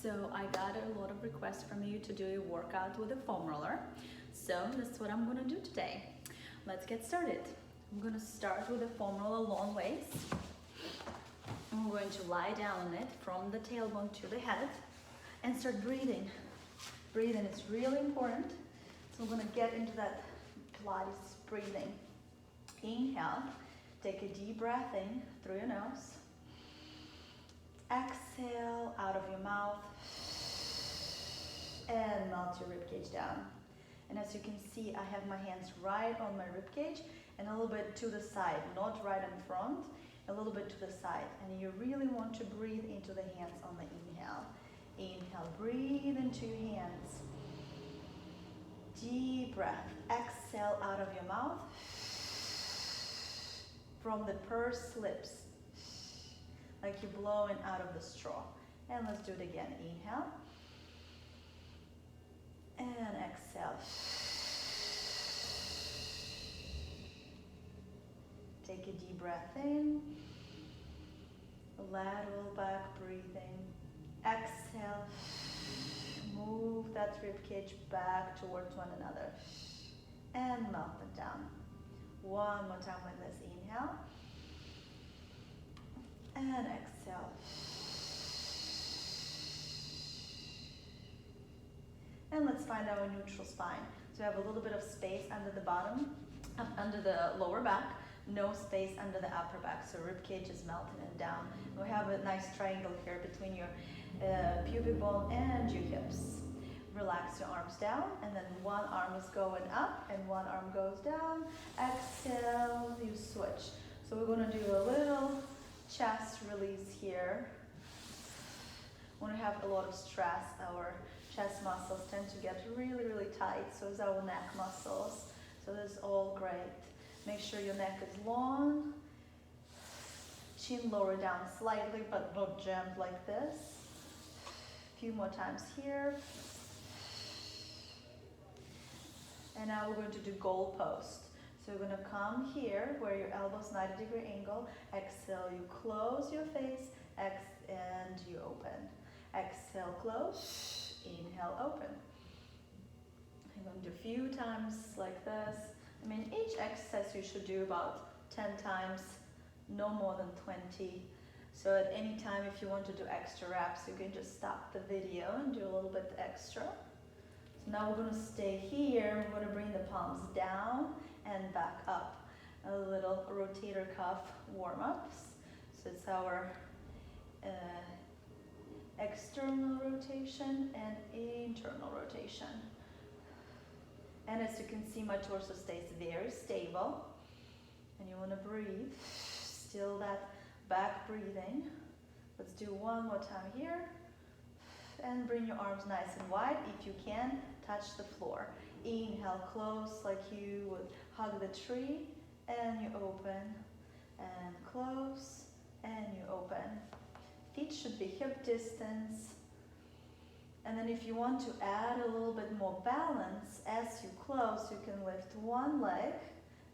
So I got a lot of requests from you to do a workout with a foam roller. So that's what I'm gonna do today. Let's get started. I'm gonna start with a foam roller long waist. I'm going to lie down on it from the tailbone to the head and start breathing. Breathing is really important. So I'm gonna get into that Pilates breathing. Inhale, take a deep breath in through your nose. Exhale out of your mouth and melt your ribcage down. And as you can see, I have my hands right on my ribcage and a little bit to the side, not right in front, a little bit to the side. And you really want to breathe into the hands on the inhale. Inhale, breathe into your hands. Deep breath. Exhale out of your mouth from the pursed lips, like you're blowing out of the straw. And let's do it again. Inhale and exhale. Take a deep breath in, lateral back breathing. Exhale, move that ribcage back towards one another and melt them down. One more time like this. Inhale and exhale. And let's find our neutral spine. So we have a little bit of space under the bottom, under the lower back, no space under the upper back. So ribcage is melting and down. We have a nice triangle here between your pubic bone and your hips. Relax your arms down, and then one arm is going up and one arm goes down. Exhale, you switch. So we're going to do a little chest release here. When we have a lot of stress, our chest muscles tend to get really, really tight. So is our neck muscles. So this is all great. Make sure your neck is long. Chin lower down slightly, but not jammed like this. A few more times here. And now we're going to do goal post. So you're going to come here where your elbow's 90-degree angle. Exhale, you close your face. And you open. Exhale, close. Inhale, open. I'm going to do a few times like this. I mean, each exercise you should do about 10 times, no more than 20. So at any time, if you want to do extra reps, you can just stop the video and do a little bit extra. So now we're going to stay here. We're going to bring the palms down and back up. A little rotator cuff warm-ups. So it's our external rotation and internal rotation. And as you can see, my torso stays very stable. And you want to breathe. Still that back breathing. Let's do one more time here. And bring your arms nice and wide. If you can, touch the floor. Inhale, close like you would hug the tree. And you open. And close. And you open. Feet should be hip distance. And then if you want to add a little bit more balance, as you close, you can lift one leg.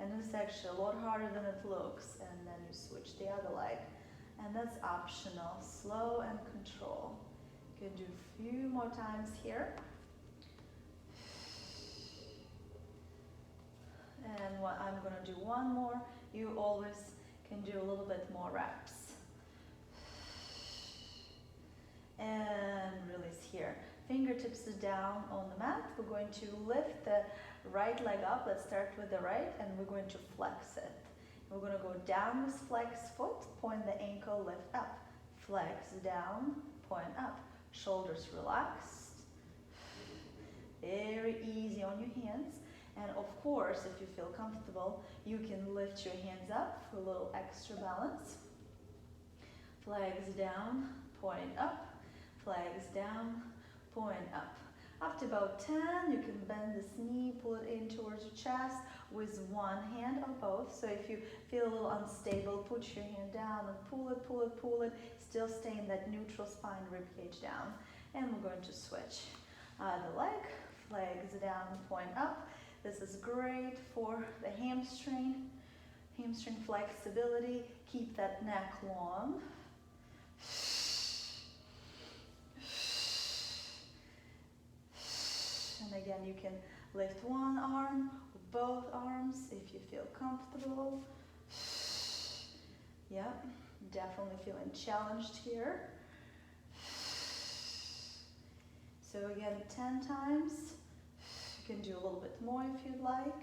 And it's actually a lot harder than it looks. And then you switch the other leg. And that's optional. Slow and control. You can do a few more times here. And I'm going to do one more. You always can do a little bit more reps. And release here. Fingertips are down on the mat. We're going to lift the right leg up. Let's start with the right, and we're going to flex it. We're going to go down with flex foot, point the ankle, lift up. Flex down, point up. Shoulders relaxed. Very easy on your hands. And of course, if you feel comfortable, you can lift your hands up for a little extra balance. Flags down, point up. Flags down, point up. Up to about 10, you can bend this knee, pull it in towards your chest with one hand or both. So if you feel a little unstable, put your hand down and pull it, pull it, pull it. Still stay in that neutral spine, ribcage down. And we're going to switch the leg, flags down, point up. This is great for the hamstring flexibility. Keep that neck long. Again, you can lift one arm, both arms if you feel comfortable. Yeah, definitely feeling challenged here. So again, 10 times. You can do a little bit more if you'd like.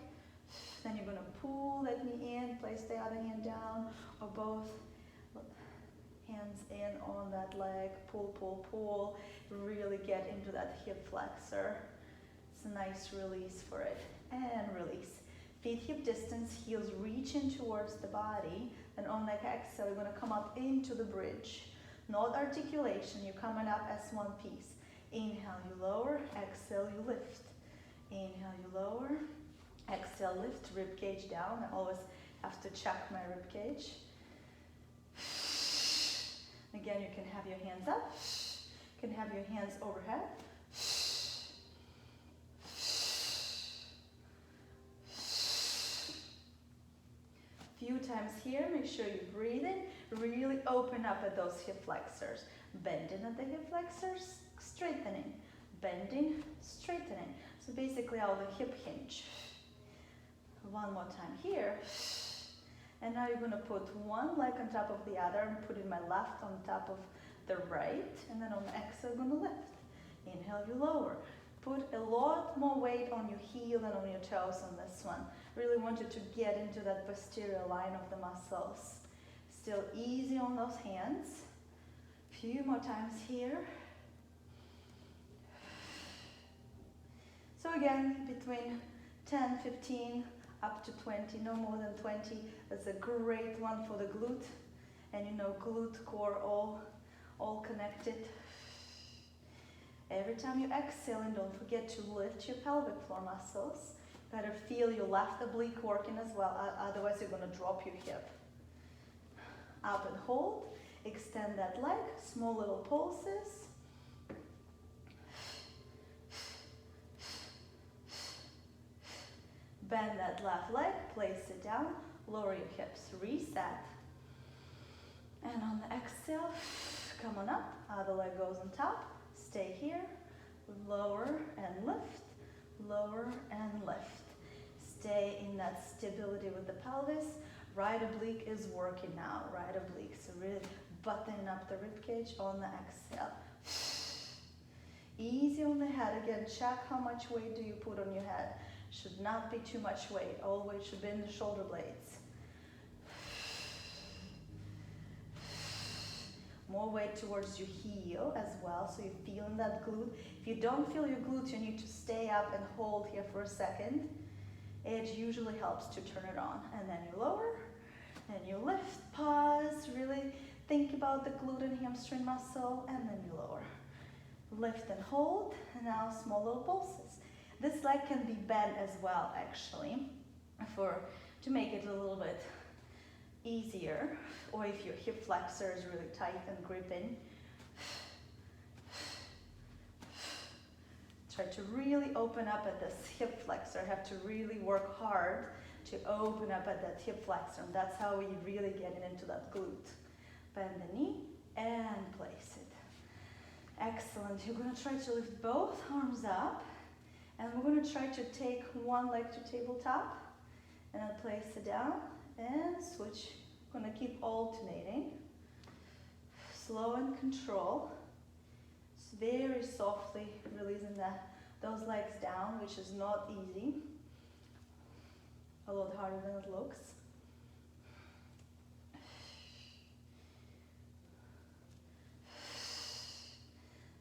Then you're gonna pull that knee in, place the other hand down, or both hands in on that leg, pull, pull, pull. Really get into that hip flexor. It's a nice release for it. And release. Feet hip distance, heels reaching towards the body. And on the exhale, you're gonna come up into the bridge. Not articulation, you're coming up as one piece. Inhale, you lower, exhale, you lift. Inhale, you lower, exhale, lift, rib cage down. I always have to check my rib cage. Again, you can have your hands up. You can have your hands overhead. Few times here, make sure you breathe in. Really open up at those hip flexors. Bending at the hip flexors, straightening. Bending, straightening. So basically all the hip hinge. One more time here. And now you're going to put one leg on top of the other. I'm putting my left on top of the right. And then on the exhale, you're going to lift. Inhale, you lower. Put a lot more weight on your heel than on your toes on this one. Really want you to get into that posterior line of the muscles. Still easy on those hands. Few more times here. So again, between 10, 15, up to 20, no more than 20. That's a great one for the glute. And you know, glute, core, all connected. Every time you exhale, and don't forget to lift your pelvic floor muscles. You gotta feel your left oblique working as well, otherwise you're gonna drop your hip. Up and hold, extend that leg, small little pulses. Bend that left leg, place it down, lower your hips, reset. And on the exhale, come on up, other leg goes on top, stay here, lower and lift, lower and lift. Stay in that stability with the pelvis. Right oblique is working now, right oblique. So really buttoning up the rib cage on the exhale. Easy on the head. Again, check how much weight do you put on your head. Should not be too much weight. All weight should be in the shoulder blades. More weight towards your heel as well, so you're feeling that glute. If you don't feel your glute, you need to stay up and hold here for a second. It usually helps to turn it on. And then you lower, and you lift, pause, really think about the glute and hamstring muscle, and then you lower. Lift and hold, and now small little pulses. This leg can be bent as well, actually, to make it a little bit easier, or if your hip flexor is really tight and gripping. Try to really open up at this hip flexor. Have to really work hard to open up at that hip flexor. And that's how we really get into that glute. Bend the knee and place it. Excellent. You're going to try to lift both arms up. And we're going to try to take one leg to tabletop. And then place it down and switch. We're going to keep alternating. Slow and control. Very softly releasing those legs down, which is not easy. A lot harder than it looks.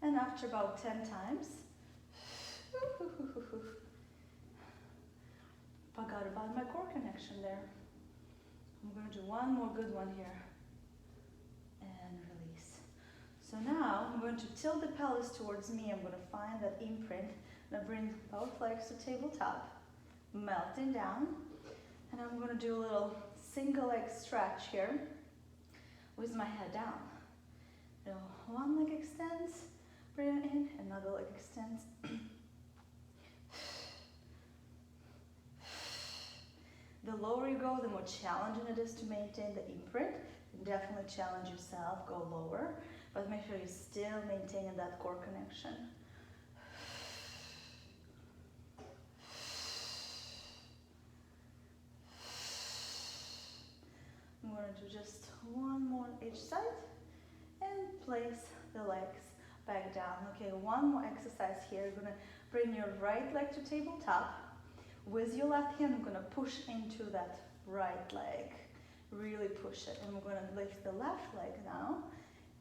And after about 10 times, forgot about my core connection there. I'm going to do one more good one here. And release. So now I'm going to tilt the pelvis towards me. I'm going to find that imprint. And I bring both legs to tabletop, melting down. And I'm going to do a little single leg stretch here with my head down. So one leg extends, bring it in, another leg extends. The lower you go, the more challenging it is to maintain the imprint. You can definitely challenge yourself, go lower. But make sure you're still maintaining that core connection. do just one more on each side and place the legs back down. Okay, one more exercise here. You're gonna bring your right leg to tabletop. With your left hand, I'm gonna push into that right leg. Really push it. And we're gonna lift the left leg now.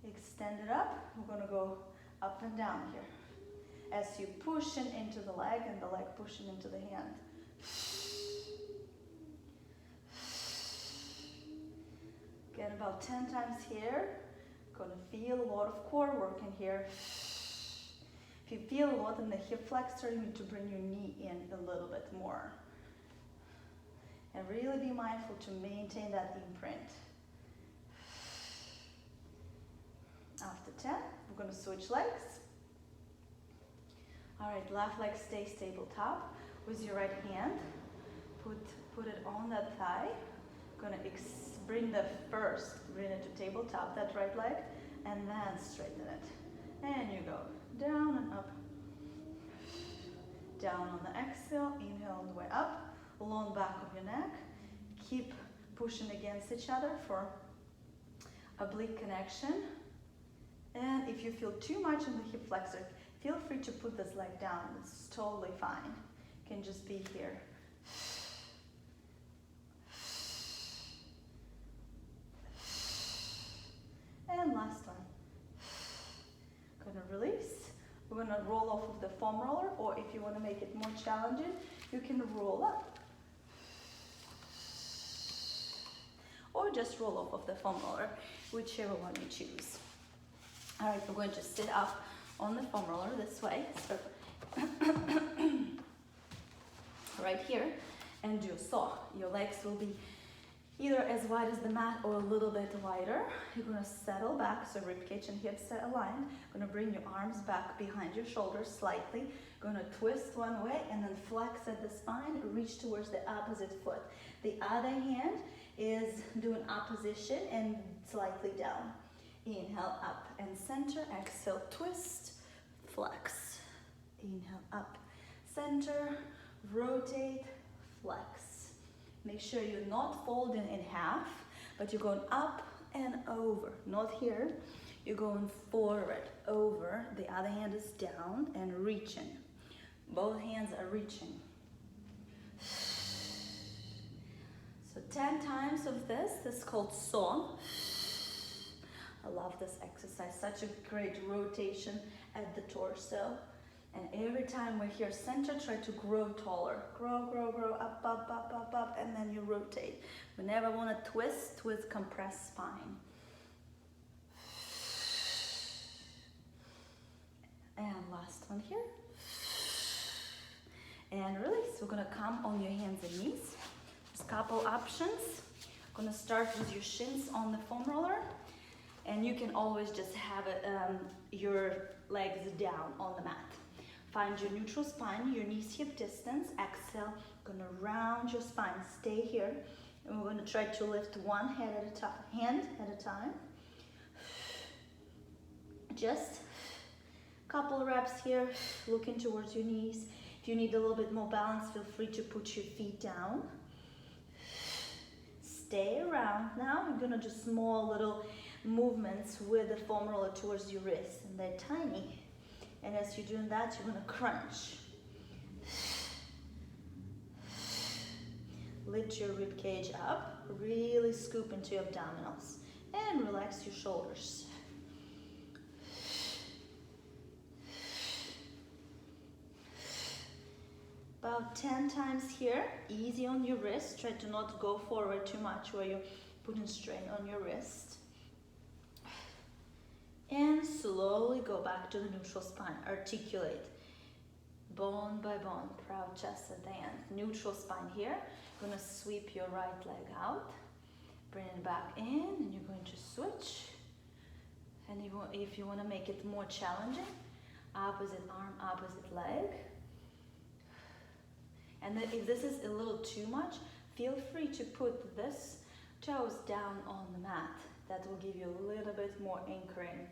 Extend it up. We're gonna go up and down here. As you pushing into the leg and the leg pushing into the hand. Again, about 10 times here. Gonna feel a lot of core work in here. If you feel a lot in the hip flexor, you need to bring your knee in a little bit more. And really be mindful to maintain that imprint. After 10, we're gonna switch legs. All right, left leg stays tabletop. With your right hand, put it on that thigh. Gonna bring it to tabletop, that right leg, and then straighten it. And you go down and up. Down on the exhale, inhale on the way up, long back of your neck. Keep pushing against each other for oblique connection. And if you feel too much in the hip flexor, feel free to put this leg down. It's totally fine. You can just be here. And last one. Gonna release. We're gonna roll off of the foam roller, or if you want to make it more challenging, you can roll up. Or just roll off of the foam roller, whichever one you choose. All right, we're going to sit up on the foam roller this way. So right here, and do a saw. Your legs will be either as wide as the mat or a little bit wider. You're gonna settle back, so ribcage and hips are aligned. Gonna bring your arms back behind your shoulders slightly. Gonna twist one way and then flex at the spine, reach towards the opposite foot. The other hand is doing opposition and slightly down. Inhale, up and center. Exhale, twist, flex. Inhale, up, center, rotate, flex. Make sure you're not folding in half, but you're going up and over. Not here. You're going forward, over. The other hand is down and reaching. Both hands are reaching. So 10 times of this. This is called saw. I love this exercise. Such a great rotation at the torso. And every time we're here center, try to grow taller. Grow, grow, grow, up, up, up, up, up, and then you rotate. We never want to twist with compressed spine. And last one here. And release. We're going to come on your hands and knees. There's a couple options. I'm going to start with your shins on the foam roller. And you can always just have your legs down on the mat. Find your neutral spine, your knees hip distance. Exhale, gonna round your spine. Stay here. And we're gonna try to lift one hand at a time. Just a couple reps here, looking towards your knees. If you need a little bit more balance, feel free to put your feet down. Stay around. Now we're gonna do small little movements with the foam roller towards your wrist, and they're tiny. And as you're doing that, you're gonna crunch. Lift your rib cage up, really scoop into your abdominals, and relax your shoulders. About 10 times here, easy on your wrist. Try to not go forward too much where you're putting strain on your wrist. And slowly go back to the neutral spine. Articulate, bone by bone, proud chest at the end. Neutral spine here. You're gonna sweep your right leg out, bring it back in, and you're going to switch. And if you wanna make it more challenging, opposite arm, opposite leg. And then if this is a little too much, feel free to put this toes down on the mat. That will give you a little bit more anchoring.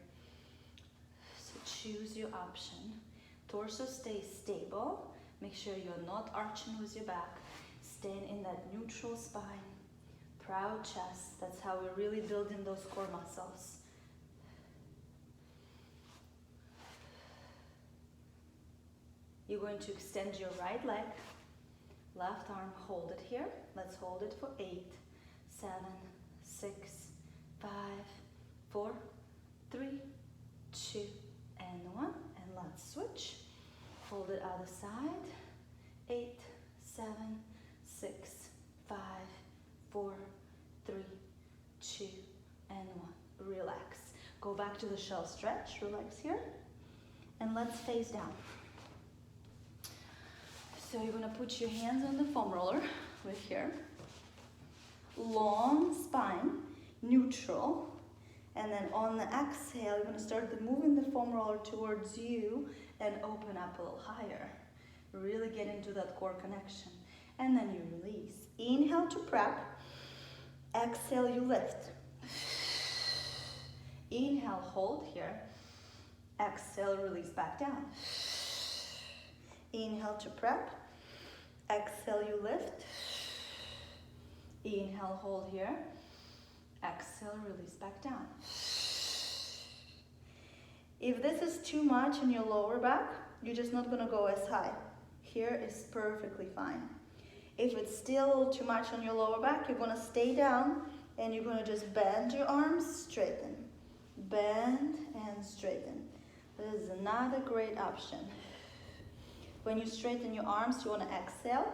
So choose your option. Torso stays stable. Make sure you're not arching with your back. Staying in that neutral spine. proud chest. That's how we're really building those core muscles. You're going to extend your right leg, left arm, hold it here. Let's hold it for 8, 7, 6, 5, 4, 3, 2, and 1. And let's switch. Hold it other side. 8, 7, 6, 5, 4, 3, 2, and 1. Relax. Go back to the shell stretch. Relax here. And let's face down. So you're going to put your hands on the foam roller right here. Long spine, neutral. And then on the exhale, you're going to start moving the foam roller towards you and open up a little higher. Really get into that core connection. And then you release. Inhale to prep. Exhale, you lift. Inhale, hold here. Exhale, release back down. Inhale to prep. Exhale, you lift. Inhale, hold here. Exhale, release back down. If this is too much in your lower back, you're just not going to go as high. Here is perfectly fine. If it's still too much on your lower back, you're going to stay down and you're going to just bend your arms, straighten. Bend and straighten. This is another great option. When you straighten your arms, you want to exhale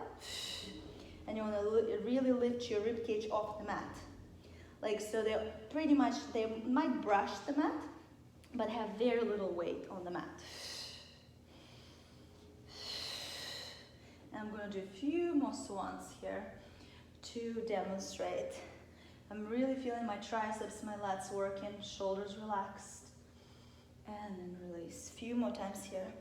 and you want to really lift your rib cage off the mat. Like so, they might brush the mat, but have very little weight on the mat. And I'm going to do a few more swans here to demonstrate. I'm really feeling my triceps, my lats working, shoulders relaxed, and then release. A few more times here.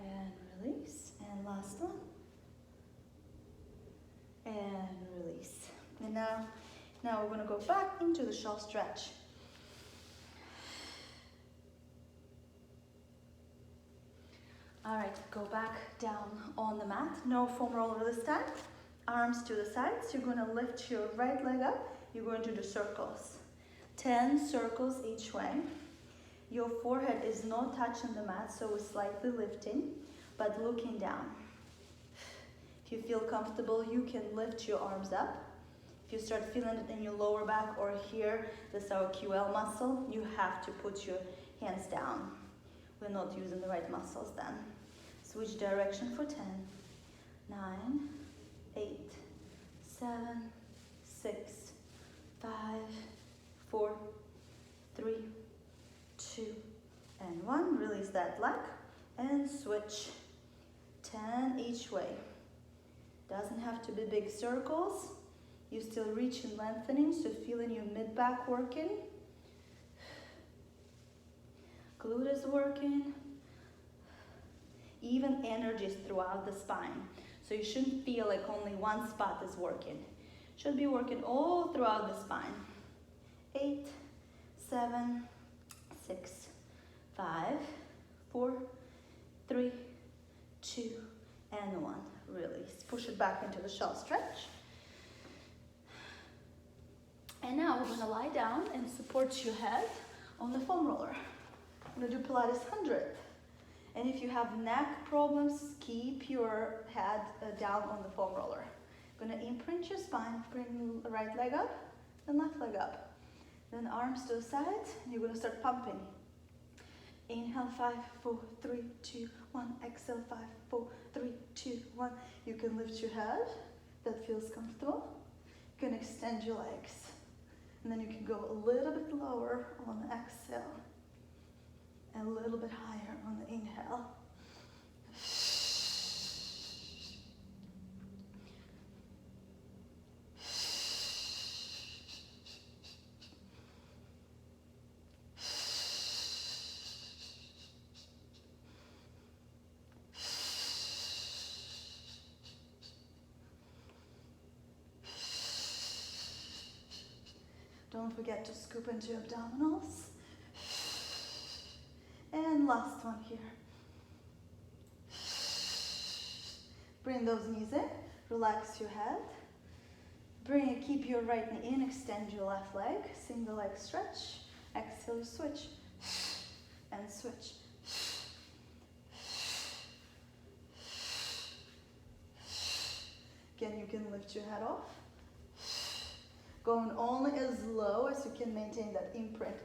And release, and last one, and release. And now we're going to go back into the shell stretch. All right, go back down on the mat. No foam roller this time. Arms to the sides. You're going to lift your right leg up. You're going to do circles. 10 circles each way. Your forehead is not touching the mat, so it's slightly lifting, but looking down. If you feel comfortable, you can lift your arms up. If you start feeling it in your lower back or here, this is our QL muscle, you have to put your hands down. We're not using the right muscles then. Switch direction for 10, 9, 8, 7, 6, 5, 4, 3, 2, and 1. Release that leg and switch. 10 each way. Doesn't have to be big circles. You still reach and lengthening, so feeling your mid back working. Glute is working. Even energies throughout the spine. So you shouldn't feel like only one spot is working. Should be working all throughout the spine. 8, 7, 6, 5, 4, 3, 2, and 1. Release. Push it back into the shell stretch. And now we're going to lie down and support your head on the foam roller. I'm going to do Pilates 100. And if you have neck problems, keep your head down on the foam roller. Going to imprint your spine, bring the right leg up and left leg up. Then arms to the side, and you're going to start pumping. Inhale, 5, 4, 3, 2, 1. Exhale, 5, 4, 3, 2, 1. You can lift your head. That feels comfortable. You can extend your legs. And then you can go a little bit lower on the exhale. And a little bit higher on the inhale. Don't forget to scoop into your abdominals. And last one here. Bring those knees in, relax your head, Keep your right knee in, extend your left leg, single leg stretch, exhale, switch, and switch. Again, you can lift your head off. Going only as low as you can maintain that imprint.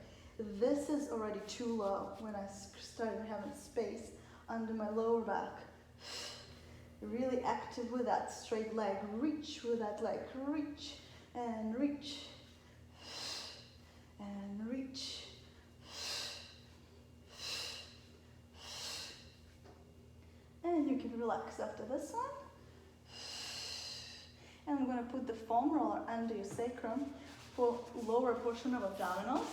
This is already too low when I started having space under my lower back. Really active with that straight leg. Reach with that leg. Reach and reach and reach. And you can relax after this one. And I'm going to put the foam roller under your sacrum for lower portion of abdominals.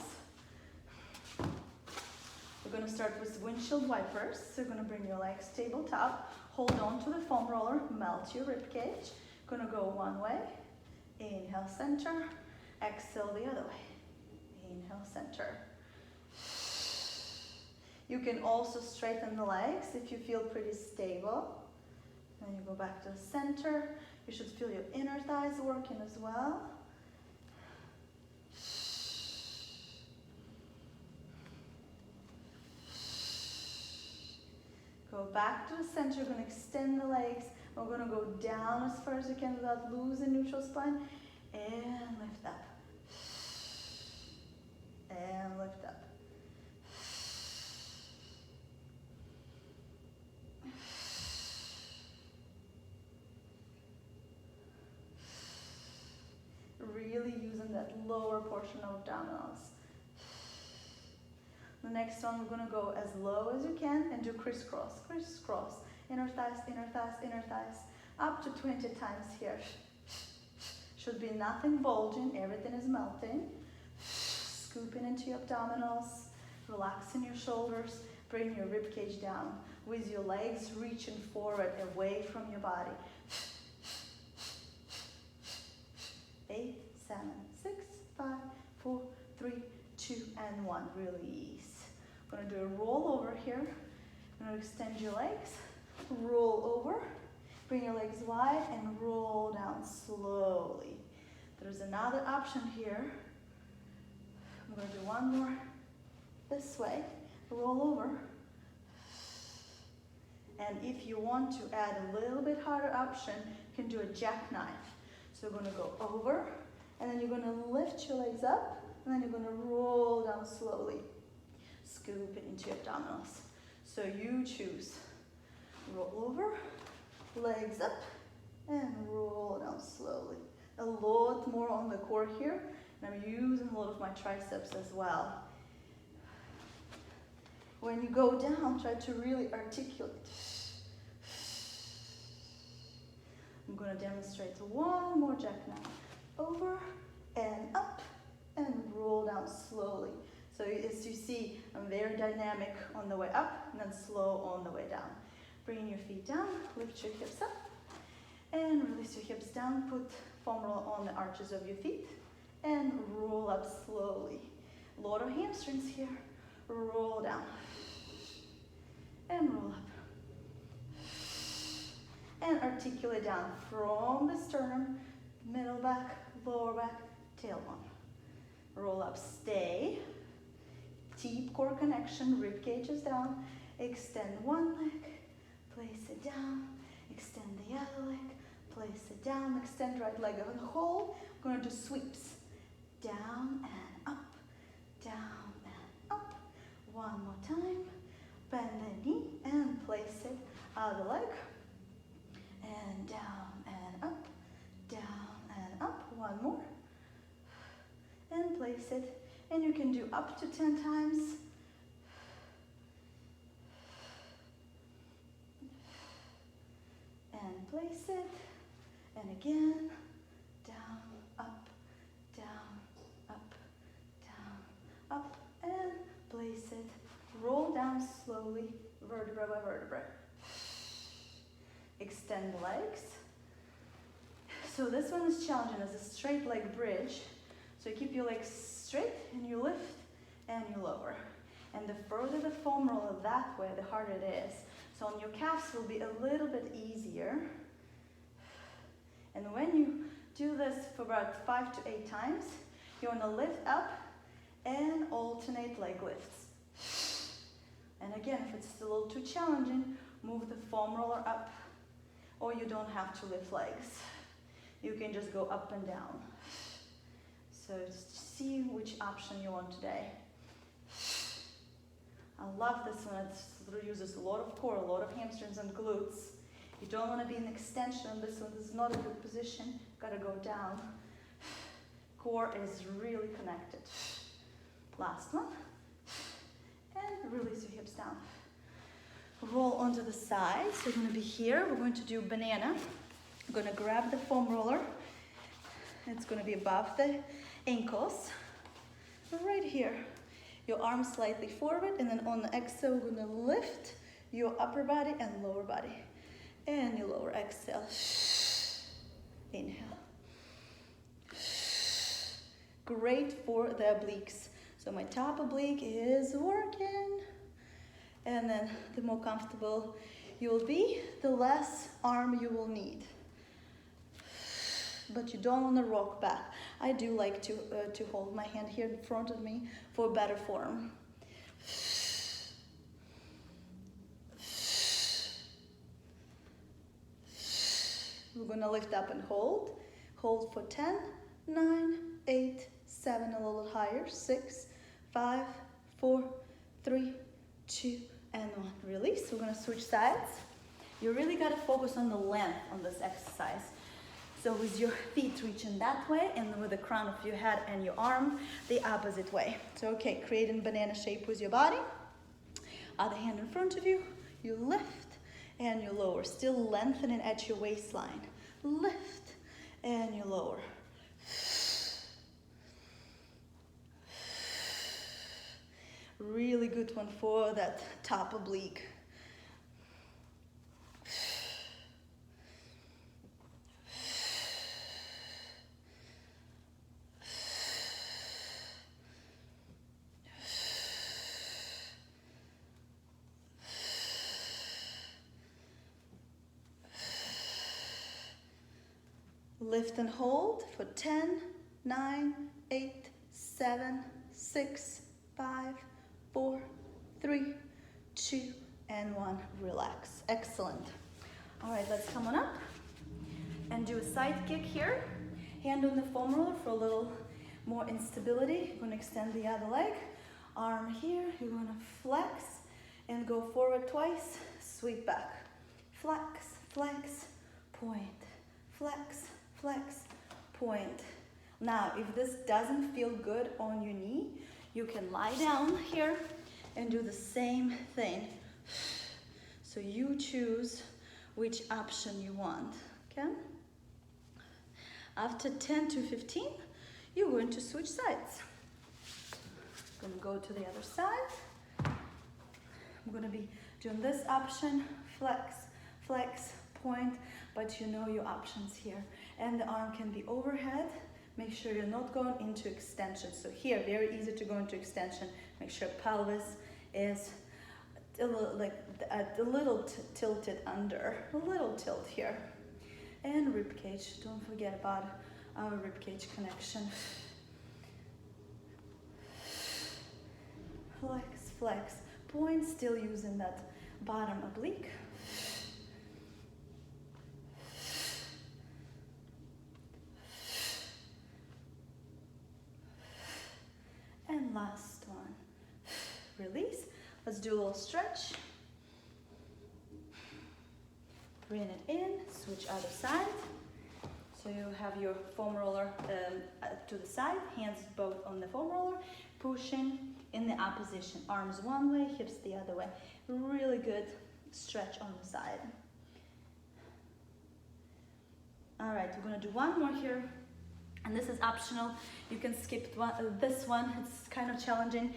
We're going to start with windshield wipers. So you're going to bring your legs tabletop, hold on to the foam roller, melt your rib cage. Going to go one way, inhale, center, exhale the other way, inhale, center. You can also straighten the legs if you feel pretty stable. Then you go back to the center. You should feel your inner thighs working as well. Go back to the center. You're going to extend the legs. We're going to go down as far as you can without losing neutral spine. And lift up. And lift up. Really using that lower portion of abdominals. The next one, we're going to go as low as you can and do crisscross, crisscross. Inner thighs, inner thighs, inner thighs. Up to 20 times here. Should be nothing bulging, everything is melting. Scooping into your abdominals, relaxing your shoulders, bring your rib cage down with your legs reaching forward away from your body. 8, 7, 6, 5, 4, 3, 2, and 1. Release. I'm going to do a roll over here. I'm going to extend your legs, roll over, bring your legs wide, and roll down slowly. There's another option here. I'm going to do one more this way, roll over. And if you want to add a little bit harder option, you can do a jackknife. So you're going to go over, and then you're going to lift your legs up, and then you're going to roll down slowly. Scoop it into your abdominals. So you choose. Roll over, legs up, and roll down slowly. A lot more on the core here, and I'm using a lot of my triceps as well. When you go down, try to really articulate. I'm going to demonstrate one more jackknife. Over and up and roll down slowly. So as you see, I'm very dynamic on the way up and then slow on the way down. Bring your feet down, lift your hips up and release your hips down. Put foam roll on the arches of your feet and roll up slowly. A lot of hamstrings here. Roll down and roll up. And articulate down from the sternum, middle back, lower back, tailbone. Roll up, stay. Deep core connection, rib cage is down. Extend one leg, place it down. Extend the other leg, place it down. Extend right leg on the whole. We're going to do sweeps. Down and up, down and up. One more time. Bend the knee and place it other leg. And down and up, down and up. One more. And place it. And you can do up to 10 times. And place it. And again, down, up, down, up, down, up, and place it. Roll down slowly, vertebra by vertebra. Extend the legs. So this one is challenging as a straight leg bridge. So you keep your legs straight and you lift and you lower. And the further the foam roller that way, the harder it is. So on your calves will be a little bit easier. And when you Do this for about 5 to 8 times. You want to lift up and alternate leg lifts. And again, if it's still a little too challenging, move the foam roller up, or you don't have to lift legs. You can just go up and down. So just see which option you want today. I love this one. It uses a lot of core, a lot of hamstrings and glutes. You don't want to be in extension on this one. This is not a good position. Gotta go down. Core is really connected. Last one. And release your hips down. Roll onto the side. So we're going to be here. We're going to do banana. I'm going to grab the foam roller. It's going to be above the ankles. Right here. Your arms slightly forward, and then on the exhale, we're going to lift your upper body and lower body. And your lower exhale. Inhale. Great for the obliques. So my top oblique is working. And then the more comfortable you will be, the less arm you will need. But you don't want to rock back. I do like to hold my hand here in front of me for better form. We're going to lift up and hold. Hold for 10, 9, 8, 7, a little higher, 6, 5, 4, 3, 2, and 1. Release. We're going to switch sides. You really got to focus on the length on this exercise. So with your feet reaching that way, and with the crown of your head and your arm the opposite way. So okay, creating banana shape with your body. Other hand in front of you. You lift and you lower. Still lengthening at your waistline. Lift and you lower. Really good one for that top oblique. Lift and hold for 10, 9, 8, 7, 6, 5, 4, 3, 2, and 1. Relax. Excellent. All right, let's come on up and do a side kick here. Hand on the foam roller for a little more instability. You're going to extend the other leg. Arm here. You're going to flex and go forward twice. Sweep back. Flex, flex, point. Flex, flex, point. Now, if this doesn't feel good on your knee, you can lie down here and do the same thing. So you choose which option you want, okay? After 10 to 15, you're going to switch sides. I'm gonna go to the other side. I'm gonna be doing this option, flex, flex, point, but you know your options here. And the arm can be overhead. Make sure you're not going into extension. So here, very easy to go into extension. Make sure pelvis is a little tilted under, a little tilt here. And rib cage, don't forget about our rib cage connection. Flex, flex, point, still using that bottom oblique. And last one, release. Let's do a little stretch. Bring it in, switch other side. So you have your foam roller to the side, hands both on the foam roller, pushing in the opposition. Arms one way, hips the other way. Really good stretch on the side. All right, we're gonna do one more here. And this is optional. You can skip this one. It's kind of challenging.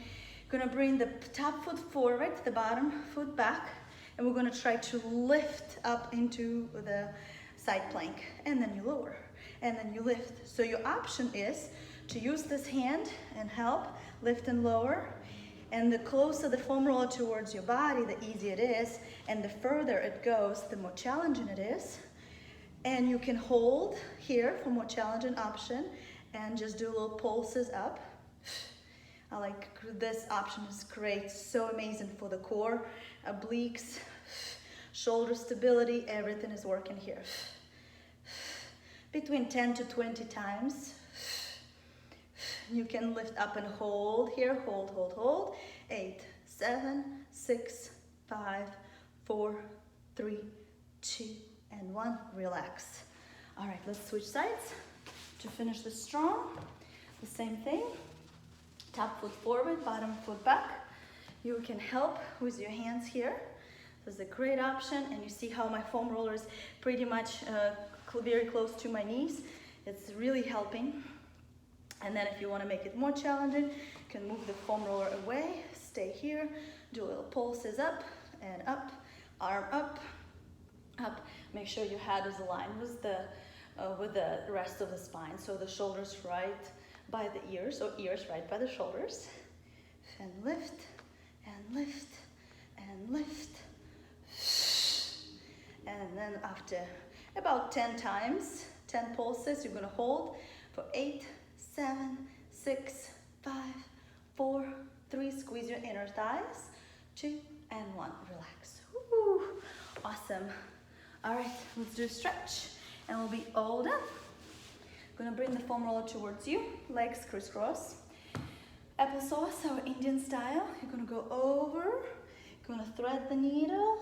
You're gonna bring the top foot forward, the bottom foot back, and we're gonna try to lift up into the side plank. And then you lower, and then you lift. So your option is to use this hand and help lift and lower. And the closer the foam roller towards your body, the easier it is. And the further it goes, the more challenging it is. And you can hold here for more challenging option and just do little pulses up. I like this option, is great, so amazing for the core, obliques, shoulder stability, everything is working here. Between 10 to 20 times. You can lift up and hold here, hold, hold, hold. 8, 7, 6, 5, 4, 3, 2, and 1. Relax. All right, let's switch sides to finish this strong. The same thing. Top foot forward, bottom foot back. You can help with your hands here. This is a great option, and you see how my foam roller is pretty much very close to my knees. It's really helping. And then if you want to make it more challenging, you can move the foam roller away, stay here, do little pulses up and up, arm up, up. Make sure your head is aligned with the rest of the spine. So the shoulders right by the ears, or ears right by the shoulders. And lift, and lift, and lift. And then after about 10 times, 10 pulses, you're gonna hold for 8, 7, 6, 5, 4, 3, squeeze your inner thighs, 2, and 1, relax. Woo. Awesome. All right, let's do a stretch, and we'll be all done. Gonna bring the foam roller towards you, legs crisscross. Applesauce, our Indian style. You're gonna go over, you're gonna thread the needle,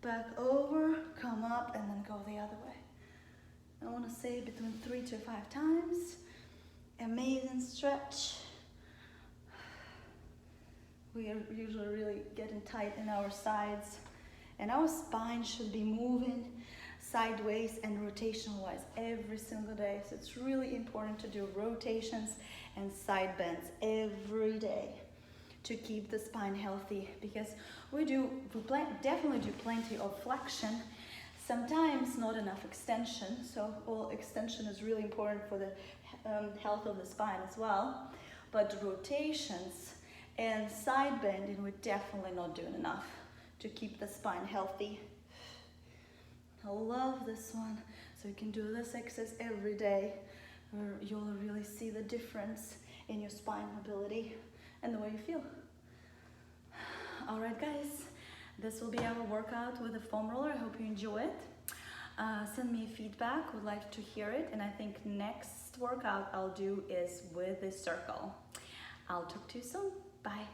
back over, come up, and then go the other way. I wanna say between 3 to 5 times. Amazing stretch. We are usually really getting tight in our sides, and our spine should be moving sideways and rotational wise every single day. So it's really important to do rotations and side bends every day to keep the spine healthy, because we definitely do plenty of flexion, sometimes not enough extension. So extension is really important for the health of the spine as well, but rotations and side bending, we're definitely not doing enough to keep the spine healthy. I love this one. So you can do this exercise every day, where you'll really see the difference in your spine mobility and the way you feel. All right, guys, this will be our workout with the foam roller. I hope you enjoy it. Send me feedback, would like to hear it. And I think next workout I'll do is with the circle. I'll talk to you soon. Bye.